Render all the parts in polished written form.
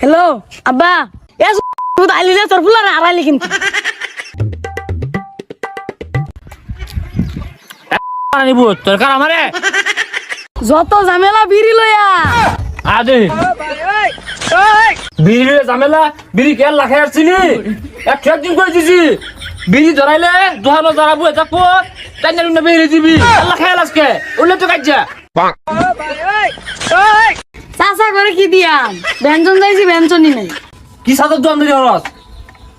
Hello আব্বা এ তুই আইলি না তোর ফুলার আড়াইলি কিন্তু নিব তোর কার আমারে যত ঝামেলা বিড়ি লইয়া আদে বিড়ি ঝামেলা বিড়ি কেন লাখে আসছিনি একদিন করে দিছি বিড়ি ধরাইলে দোহানো ধরাবো থাকবো তাই না বেরিয়ে দিবি আল্লাহ খেয়াল আজকে উল্লে তো কাজা চাষা করে কি দিয়াম ব্যঞ্জন যাইছি ব্যঞ্জনই নাই কি সাথে তো আমি হরস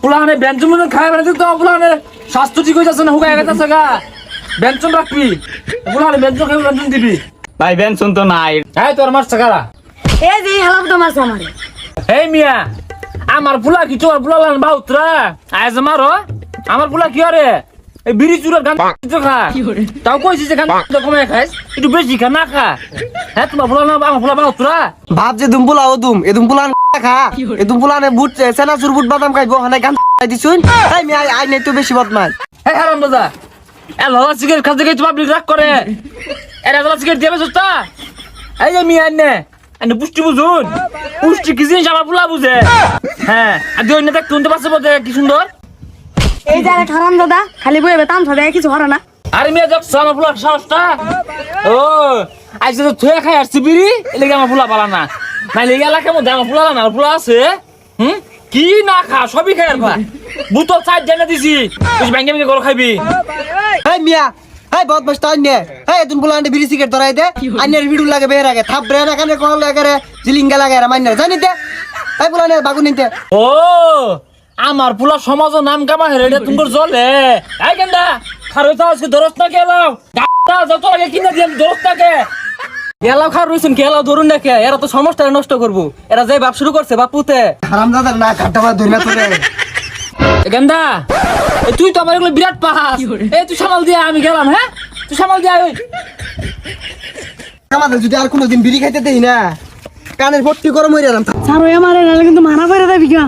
পুলাহানে ব্যঞ্জন মধ্যে খাই বেড়াতে তো পুলাহানে স্বাস্থ্য ঠিক হয়ে যাচ্ছে না হুকায় গেছে গা ব্যঞ্জন রাখবি পুলাহানে ব্যঞ্জন খাই ব্যঞ্জন দিবি ভাই বেনসন তো নাই। হ্যাঁ তোর মার সাকারা এই যে হেলাপ তো মাছ আমারে এই মিয়া আমার পুলা কি তোর পুলা লান বাউতরা আজ মারো আমার পুলা কি আরে এই বিড়ি চুরার গান তো খা তাও কইছিস যে গান তো কমে খাইস একটু বেশি খা না খা হ্যাঁ তোমার পুলা না আমার পুলা বাউতরা ভাব যে দুমপুলা ও দুম এ দুমপুলা খা এ দুমপুলা নে বুট সেনাচুর বুট বাদাম খাইবো হানে গান দিছুন তাই মি আই নাই তো বেশি বদমাস এই হারাম দাদা এ লালা সিগারেট খাতে গিয়ে পাবলিক রাগ করে এরা লালা সিগারেট দিবে সুস্তা এই যে মিয়া এনে পুষ্টি বুঝুন পুষ্টি কি জিনিস আমার পুলা বুঝে হ্যাঁ আর দুই নেতা শুনতে পারছে বলতে কি সুন্দর এই যে আরে খারাম দাদা খালি বই বেতাম ছড়ে কিছু হরে না আরে মিয়া দেখছো আমার পুলার সাহসটা ও আজ তো থুয়ে খাই আসছি বিড়ি এলাকা আমার পুলা পালা না নাই লেগে এলাকার মধ্যে আমার পুলা না আমার পুলা আছে কি না খা সবই খাই আর বুতল চার জানা দিছি তুই ব্যাংকে ব্যাংকে করে খাইবি এই মিয়া এই বদমাস তাই নে এই দুমপুলা নে বিড়ি সিগারেট ধরাই দে আইনের ভিড়ু লাগে বের আগে থাপ ব্রেন এখানে কোন লাগে রে জিলিঙ্গা লাগে রে মাইনে জানি দে এই পুলা নে বাগু নিতে ও আমার পুলা সমাজ নাম কামা হেরে তোমার জলে এই গেন্দা খারো তো আজকে দরস না গেলাম গাটা যত আগে কিনে দিলাম দরস টাকে গেলাও খার রইছেন গেলাও ধরুন না কে এরা তো সমস্যা নষ্ট করবো এরা যে বাপ শুরু করছে বাপুতে হারামজাদা না কাটটা মা ধইনা তোরে গেন্দা তুই তো আমার এগুলো বিরাট পাহাস এই তুই সামাল দিয়া আমি গেলাম হ্যাঁ তুই সামাল দিয়া ওই আমাদের যদি আর কোনোদিন বিড়ি খাইতে দেই না কানের ভর্তি গরম হইরাম ছাড়ো আমারে নালে কিন্তু মানা করে দেবি গা